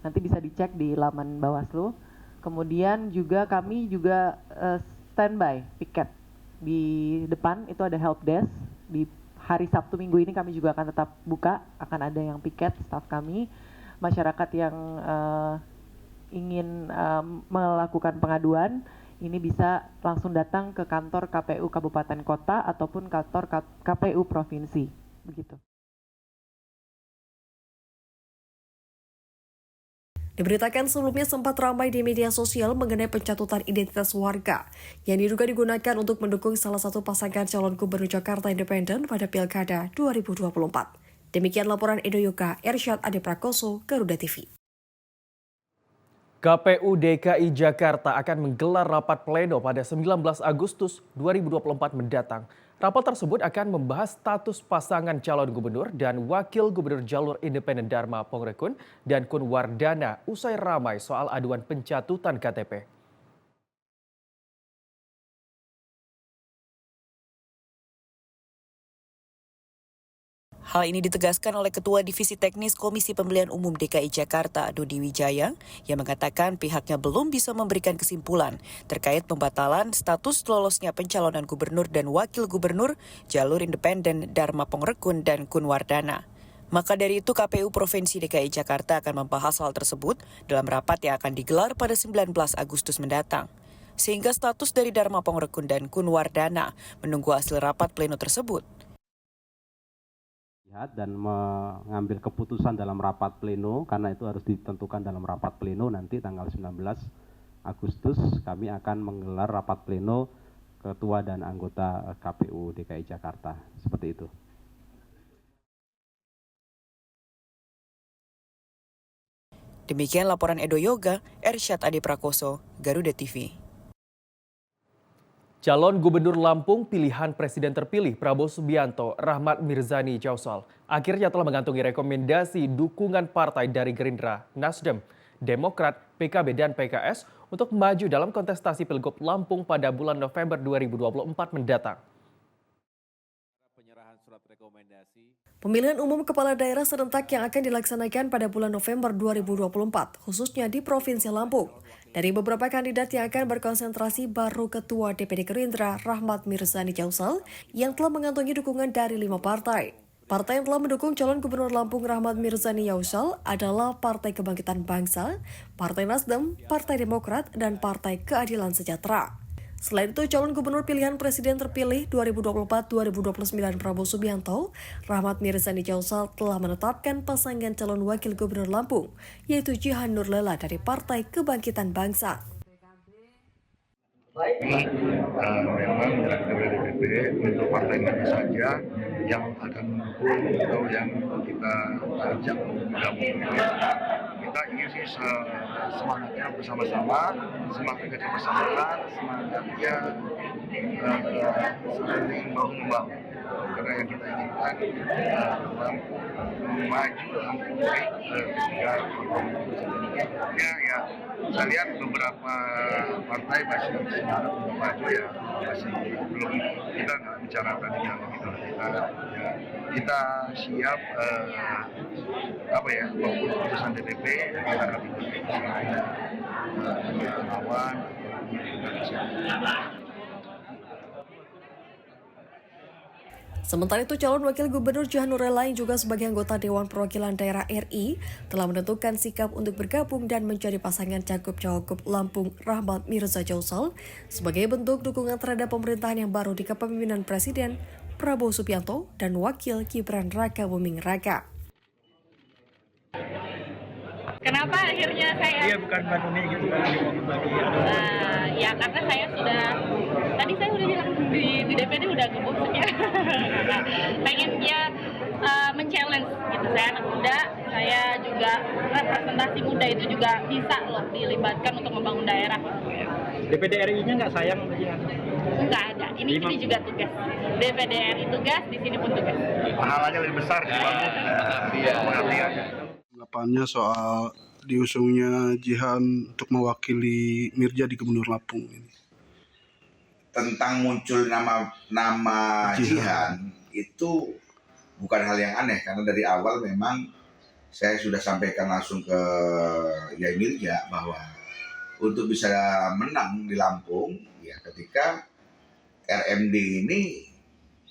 Nanti bisa dicek di laman Bawaslu. Kemudian juga kami juga standby piket di depan, itu ada help desk. Di hari Sabtu Minggu ini kami juga akan tetap buka, akan ada yang piket staf kami. Masyarakat yang ingin melakukan pengaduan ini bisa langsung datang ke kantor KPU Kabupaten Kota ataupun kantor KPU Provinsi, begitu. Diberitakan sebelumnya sempat ramai di media sosial mengenai pencatutan identitas warga yang diduga digunakan untuk mendukung salah satu pasangan calon gubernur Jakarta Independen pada Pilkada 2024. Demikian laporan Edo Yoga, Ersyad Ade Prakoso, Garuda TV. KPU DKI Jakarta akan menggelar rapat pleno pada 19 Agustus 2024 mendatang. Rapat tersebut akan membahas status pasangan calon gubernur dan wakil gubernur jalur independen Dharma Pongrekun dan Kun Wardana usai ramai soal aduan pencatutan KTP. Hal ini ditegaskan oleh Ketua Divisi Teknis Komisi Pemilihan Umum DKI Jakarta, Dodi Wijaya, yang mengatakan pihaknya belum bisa memberikan kesimpulan terkait pembatalan status lolosnya pencalonan gubernur dan wakil gubernur jalur independen Dharma Pongrekun dan Kun Wardana. Maka dari itu KPU Provinsi DKI Jakarta akan membahas hal tersebut dalam rapat yang akan digelar pada 19 Agustus mendatang. Sehingga status dari Dharma Pongrekun dan Kun Wardana menunggu hasil rapat pleno tersebut. Dan mengambil keputusan dalam rapat pleno, karena itu harus ditentukan dalam rapat pleno nanti tanggal 19 Agustus kami akan menggelar rapat pleno ketua dan anggota KPU DKI Jakarta, seperti itu. Demikian laporan Edo Yoga, Ersyad Ade Prakoso, Garuda TV. Calon Gubernur Lampung pilihan Presiden terpilih Prabowo Subianto, Rahmat Mirzani Jausal, akhirnya telah mengantongi rekomendasi dukungan partai dari Gerindra, Nasdem, Demokrat, PKB, dan PKS untuk maju dalam kontestasi Pilgub Lampung pada bulan November 2024 mendatang. Pemilihan umum kepala daerah serentak yang akan dilaksanakan pada bulan November 2024, khususnya di Provinsi Lampung. Dari beberapa kandidat yang akan berkonsentrasi baru Ketua DPD Gerindra, Rahmat Mirzani Jausal, yang telah mengantongi dukungan dari 5 partai. Partai yang telah mendukung calon Gubernur Lampung Rahmat Mirzani Jausal adalah Partai Kebangkitan Bangsa, Partai Nasdem, Partai Demokrat, dan Partai Keadilan Sejahtera. Selain itu, calon gubernur pilihan presiden terpilih 2024-2029 Prabowo Subianto, Rahmat Mirzani Jausal telah menetapkan pasangan calon wakil gubernur Lampung, yaitu Jihan Nurlela dari Partai Kebangkitan Bangsa. Memang dari DPP untuk partai mana saja yang akan mendukung atau yang kita ajak bergabung. Kita ingin sih semangatnya bersama-sama, semangat kebersamaan, semangatnya saling bahu-membahu. karena yang kita inginkan mampu maju dalam politik ketika ya saya lihat beberapa partai masih semangat untuk maju ya, masih belum, kita nggak bicara tadi dialog itu, kita siap apapun keputusan DPP kita akan ikuti lawan Sementara itu, calon wakil gubernur Jahanur Relain juga sebagai anggota Dewan Perwakilan Daerah RI telah menentukan sikap untuk bergabung dan menjadi pasangan Cagup-Cawagup Lampung Rahmat Mirza Jausal sebagai bentuk dukungan terhadap pemerintahan yang baru di kepemimpinan Presiden Prabowo Subianto dan Wakil Gibran Raka Buming Raka. Kenapa akhirnya saya? Iya, bukan Mbak Nuni gitu kan, Ya karena saya tadi saya udah bilang di DPD udah gebusuk ya. Pengen dia men-challenge gitu. Saya anak muda, saya juga representasi muda itu juga bisa loh dilibatkan untuk membangun daerah. DPD RI-nya nggak sayang? Enggak ada. Ini juga tugas. DPD RI tugas, di sini pun tugas. pahalanya lebih besar pengertiannya. Tanggapannya soal diusungnya Jihan untuk mewakili Mirja di Gubernur Lampung ini. Tentang muncul nama Jihan itu bukan hal yang aneh, karena dari awal memang saya sudah sampaikan langsung ke Yai Mirja bahwa untuk bisa menang di Lampung ya ketika RMD ini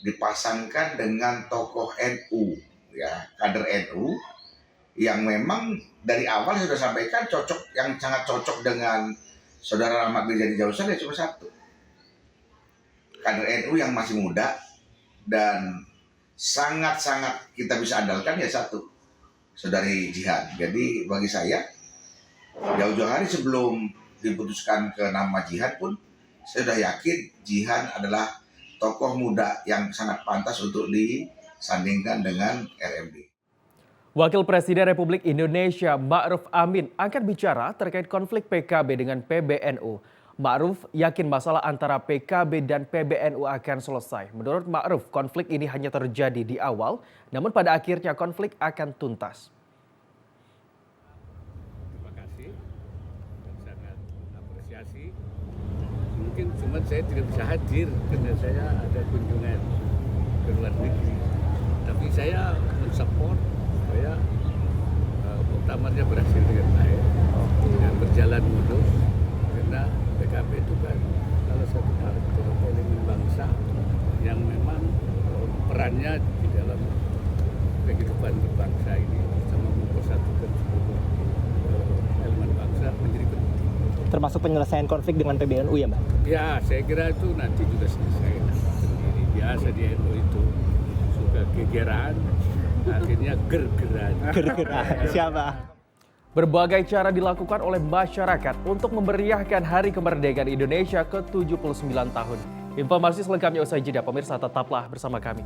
dipasangkan dengan tokoh NU ya, kader NU yang memang dari awal saya sudah sampaikan yang sangat cocok dengan Saudara Rahmat Mirza Jausal ya cuma satu, kader NU yang masih muda dan sangat-sangat kita bisa andalkan ya satu, Saudari Jihan. Jadi bagi saya jauh-jauh hari sebelum diputuskan ke nama Jihan pun saya sudah yakin Jihan adalah tokoh muda yang sangat pantas untuk disandingkan dengan RMD. Wakil Presiden Republik Indonesia Ma'ruf Amin akan bicara terkait konflik PKB dengan PBNU. Ma'ruf yakin masalah antara PKB dan PBNU akan selesai. Menurut Ma'ruf, konflik ini hanya terjadi di awal, namun pada akhirnya konflik akan tuntas. Terima kasih dan sangat apresiasi. Mungkin cuma saya tidak bisa hadir karena saya ada kunjungan ke luar negeri. Tapi saya mensupport supaya muktamarnya berhasil dengan baik dan berjalan mulus, karena PKB itu kan salah satu partai elemen bangsa yang memang perannya di dalam kehidupan berbangsa ini sama mempersatukan seluruh elemen bangsa menjadi penting. Termasuk penyelesaian konflik dengan PBNU ya Mbak? Ya, saya kira itu nanti juga selesai sendiri. Biasa di NU itu suka gegeran, akhirnya gergeran. Siapa? Berbagai cara dilakukan oleh masyarakat untuk memeriahkan Hari Kemerdekaan Indonesia ke-79 tahun. Informasi selengkapnya usai jeda, pemirsa tetaplah bersama kami.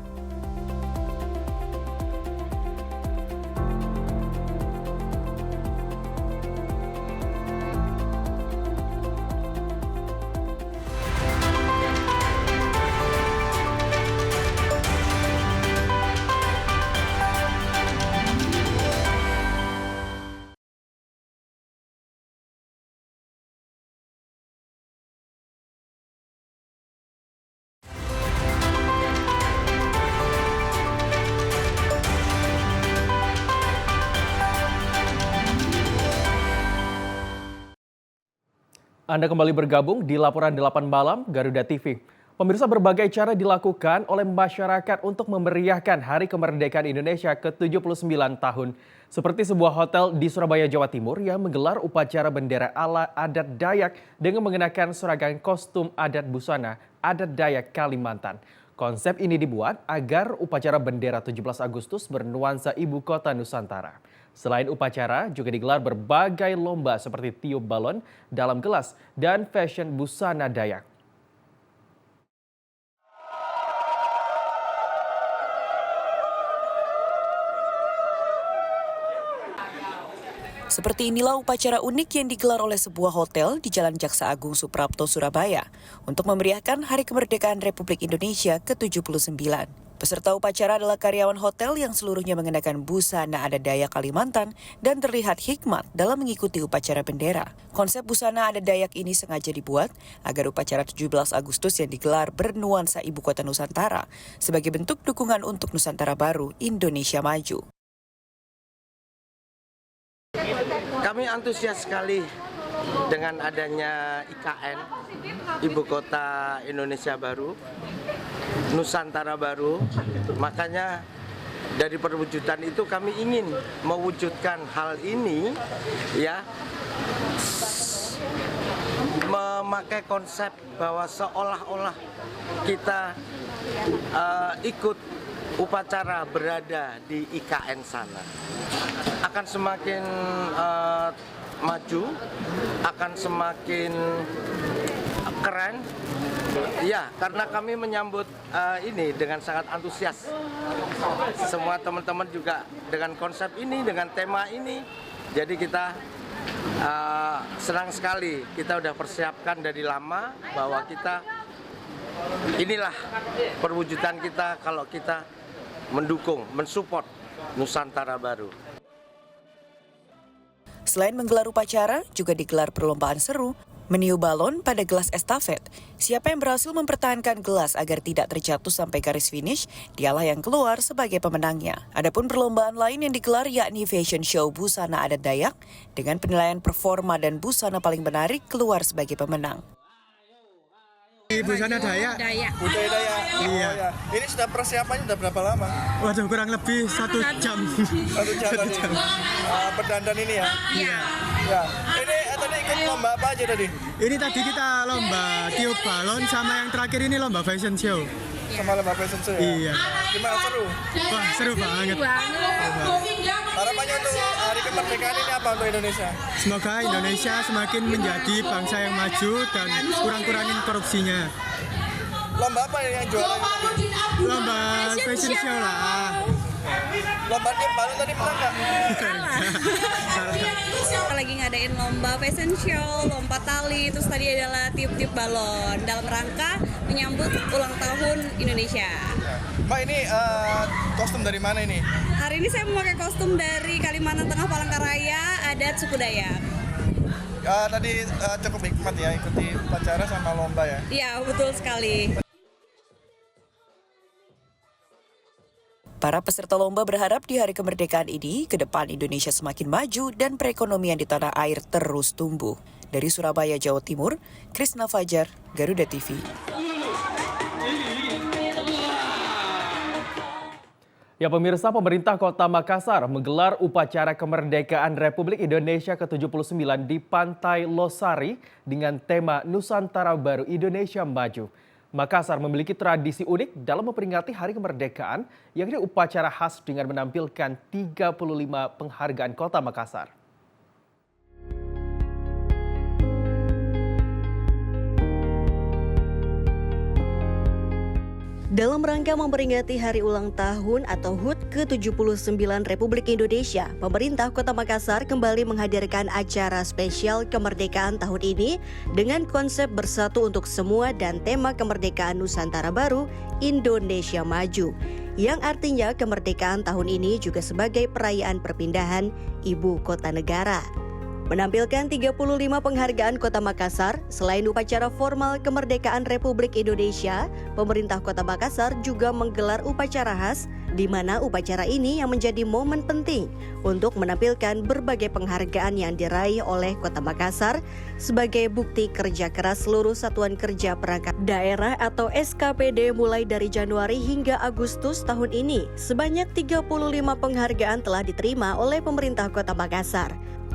Anda kembali bergabung di Laporan 8 Malam Garuda TV. Pemirsa, berbagai cara dilakukan oleh masyarakat untuk memeriahkan Hari Kemerdekaan Indonesia ke-79 tahun. Seperti sebuah hotel di Surabaya, Jawa Timur yang menggelar upacara bendera ala adat Dayak dengan mengenakan seragam kostum adat busana adat Dayak Kalimantan. Konsep ini dibuat agar upacara bendera 17 Agustus bernuansa ibu kota Nusantara. Selain upacara, juga digelar berbagai lomba seperti tiup balon dalam gelas dan fashion busana Dayak. Seperti inilah upacara unik yang digelar oleh sebuah hotel di Jalan Jaksa Agung Suprapto, Surabaya untuk memeriahkan Hari Kemerdekaan Republik Indonesia ke-79. Peserta upacara adalah karyawan hotel yang seluruhnya mengenakan busana adat Dayak Kalimantan dan terlihat hikmat dalam mengikuti upacara bendera. Konsep busana adat Dayak ini sengaja dibuat agar upacara 17 Agustus yang digelar bernuansa Ibu Kota Nusantara sebagai bentuk dukungan untuk Nusantara Baru Indonesia Maju. Kami antusias sekali dengan adanya IKN, Ibu Kota Indonesia Baru, Nusantara Baru. Makanya dari perwujudan itu kami ingin mewujudkan hal ini, ya, memakai konsep bahwa seolah-olah kita ikut upacara berada di IKN sana. Akan semakin maju, akan semakin keren. Ya, karena kami menyambut ini dengan sangat antusias. Semua teman-teman juga dengan konsep ini, dengan tema ini. Jadi kita senang sekali. Kita udah persiapkan dari lama bahwa kita inilah perwujudan kita kalau kita mendukung, mensupport Nusantara Baru. Selain menggelar upacara, juga digelar perlombaan seru, meniup balon pada gelas estafet. Siapa yang berhasil mempertahankan gelas agar tidak terjatuh sampai garis finish, dialah yang keluar sebagai pemenangnya. Adapun perlombaan lain yang digelar yakni fashion show busana adat Dayak, dengan penilaian performa dan busana paling menarik keluar sebagai pemenang. Busana Dayak. Budaya Dayak. Iya. Oh, ya. Ini sudah persiapannya sudah berapa lama? Waduh, kurang lebih 1 jam. 1 jam tadi. Berdandan ini ya? Iya. Ya. Ini tadi ikut lomba apa aja tadi? Ini tadi kita lomba tiup balon sama yang terakhir ini lomba fashion show. Sama lomba fashion show ya? Iya. Gimana, seru? Wah, seru banget. Harapannya untuk hari kemerdekaan ini apa untuk Indonesia? Semoga Indonesia semakin menjadi bangsa yang maju dan kurang-kurangin korupsinya. Lomba apa yang juara? Lomba fashion show lah. Lomba tiup balon tadi menang nggak? Lagi ngadain lomba fashion show, lompat tali, terus tadi adalah tiup-tiup balon dalam rangka menyambut ulang tahun Indonesia. Mbak, ini kostum dari mana ini? Hari ini saya memakai kostum dari Kalimantan Tengah Palangkaraya, adat suku Dayak. Tadi cukup hikmat ya ikuti upacara sama lomba ya? Iya, betul sekali. Para peserta lomba berharap di hari kemerdekaan ini, ke depan Indonesia semakin maju dan perekonomian di tanah air terus tumbuh. Dari Surabaya, Jawa Timur, Krisna Fajar, Garuda TV. Ya pemirsa, pemerintah Kota Makassar menggelar upacara kemerdekaan Republik Indonesia ke-79 di Pantai Losari dengan tema Nusantara Baru Indonesia Maju. Makassar memiliki tradisi unik dalam memperingati Hari Kemerdekaan, yakni upacara khas dengan menampilkan 35 penghargaan Kota Makassar. Dalam rangka memperingati hari ulang tahun atau HUT ke-79 Republik Indonesia, pemerintah Kota Makassar kembali menghadirkan acara spesial kemerdekaan tahun ini dengan konsep Bersatu untuk Semua dan tema kemerdekaan Nusantara Baru Indonesia Maju, yang artinya kemerdekaan tahun ini juga sebagai perayaan perpindahan ibu kota negara. Menampilkan 35 penghargaan Kota Makassar, selain upacara formal kemerdekaan Republik Indonesia, pemerintah Kota Makassar juga menggelar upacara khas, di mana upacara ini yang menjadi momen penting untuk menampilkan berbagai penghargaan yang diraih oleh Kota Makassar sebagai bukti kerja keras seluruh satuan kerja perangkat daerah atau SKPD mulai dari Januari hingga Agustus tahun ini. Sebanyak 35 penghargaan telah diterima oleh pemerintah Kota Makassar.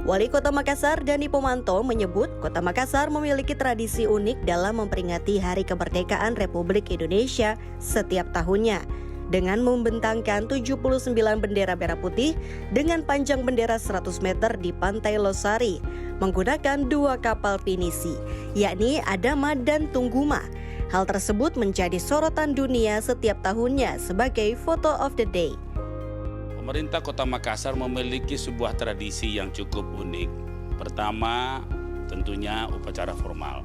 Wali Kota Makassar Dani Pomanto menyebut Kota Makassar memiliki tradisi unik dalam memperingati Hari Kemerdekaan Republik Indonesia setiap tahunnya dengan membentangkan 79 bendera merah putih dengan panjang bendera 100 meter di Pantai Losari menggunakan 2 kapal pinisi, yakni Adama dan Tungguma. Hal tersebut menjadi sorotan dunia setiap tahunnya sebagai Photo of the Day. Pemerintah Kota Makassar memiliki sebuah tradisi yang cukup unik. Pertama, tentunya upacara formal.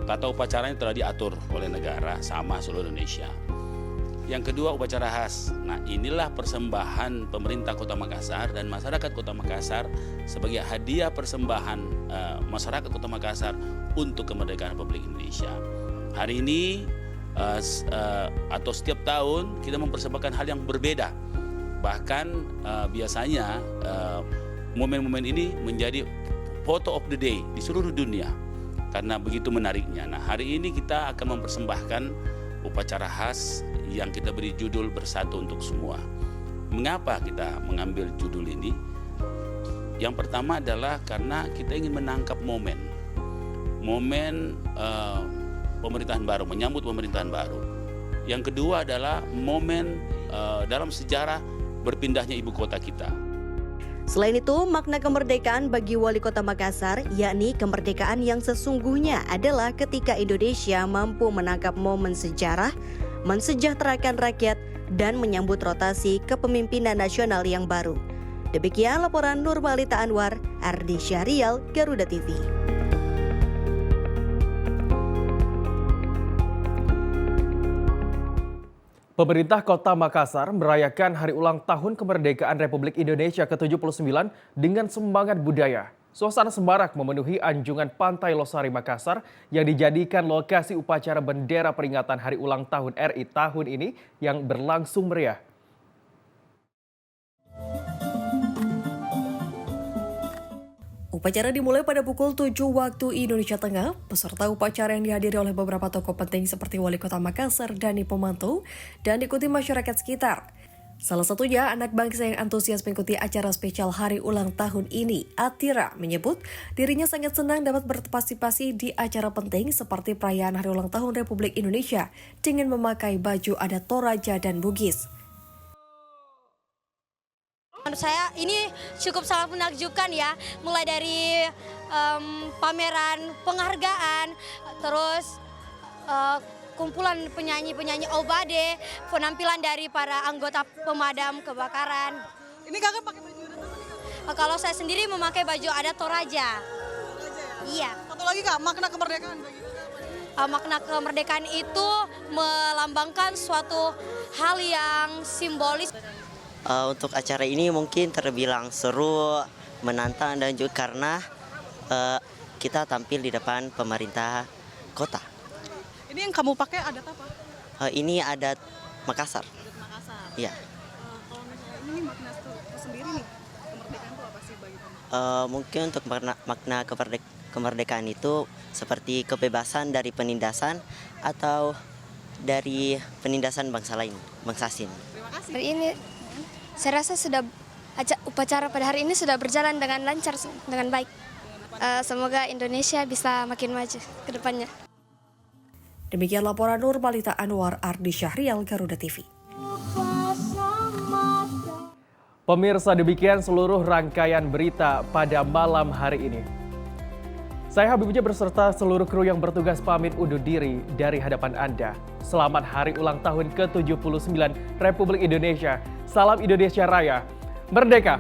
Tata upacaranya telah diatur oleh negara sama seluruh Indonesia. yang kedua upacara khas. Nah, inilah persembahan pemerintah Kota Makassar dan masyarakat Kota Makassar sebagai hadiah persembahan masyarakat Kota Makassar untuk kemerdekaan Republik Indonesia. Hari ini atau setiap tahun kita mempersembahkan hal yang berbeda. Bahkan biasanya momen-momen ini menjadi photo of the day di seluruh dunia karena begitu menariknya. Nah, hari ini kita akan mempersembahkan upacara khas yang kita beri judul Bersatu Untuk Semua. Mengapa kita mengambil judul ini? Yang pertama adalah karena kita ingin menangkap momen pemerintahan baru, menyambut pemerintahan baru. Yang kedua adalah momen dalam sejarah berpindahnya ibu kota kita. Selain itu, makna kemerdekaan bagi Wali Kota Makassar, yakni kemerdekaan yang sesungguhnya adalah ketika Indonesia mampu menangkap momen sejarah, mensejahterakan rakyat, dan menyambut rotasi kepemimpinan nasional yang baru. Demikian laporan Nurmalita Anwar, Ardi Syahrial, Garuda TV. Pemerintah Kota Makassar merayakan Hari Ulang Tahun Kemerdekaan Republik Indonesia ke-79 dengan semangat budaya. Suasana semarak memenuhi anjungan Pantai Losari Makassar yang dijadikan lokasi upacara bendera peringatan Hari Ulang Tahun RI tahun ini yang berlangsung meriah. Upacara dimulai pada pukul 7 waktu Indonesia Tengah. Peserta upacara yang dihadiri oleh beberapa tokoh penting seperti Wali Kota Makassar, Dani Pomanto, dan diikuti masyarakat sekitar. Salah satunya anak bangsa yang antusias mengikuti acara spesial Hari Ulang Tahun ini, Atira, menyebut dirinya sangat senang dapat berpartisipasi di acara penting seperti perayaan Hari Ulang Tahun Republik Indonesia dengan memakai baju adat Toraja dan Bugis. Menurut saya ini cukup sangat menakjubkan ya, mulai dari pameran penghargaan, terus kumpulan penyanyi-penyanyi Obade, penampilan dari para anggota pemadam kebakaran. Ini kakak pakai baju adat apa? Kalau saya sendiri memakai baju adat Toraja. Iya. Satu lagi kak, makna kemerdekaan bagi kakak? Makna kemerdekaan itu melambangkan suatu hal yang simbolis. Untuk acara ini mungkin terbilang seru, menantang dan juga karena kita tampil di depan pemerintah kota. Ini yang kamu pakai adat apa? Ini adat Makassar. Adat Makassar. Iya. Kalau misalnya ini makna sendiri nih, kemerdekaan itu apa sih bagi kamu? Mungkin untuk makna kemerdekaan itu seperti kebebasan dari penindasan atau dari penindasan bangsa lain, bangsa asing. Terima kasih. Hari ini saya rasa upacara pada hari ini sudah berjalan dengan lancar, dengan baik. Semoga Indonesia bisa makin maju ke depannya. Demikian laporan Nurmalita Anwar, Ardi Syahrial, Garuda TV. Pemirsa, demikian seluruh rangkaian berita pada malam hari ini. Saya Habib Ujah berserta seluruh kru yang bertugas pamit undur diri dari hadapan Anda. Selamat Hari Ulang Tahun ke-79 Republik Indonesia. Salam Indonesia Raya. Merdeka!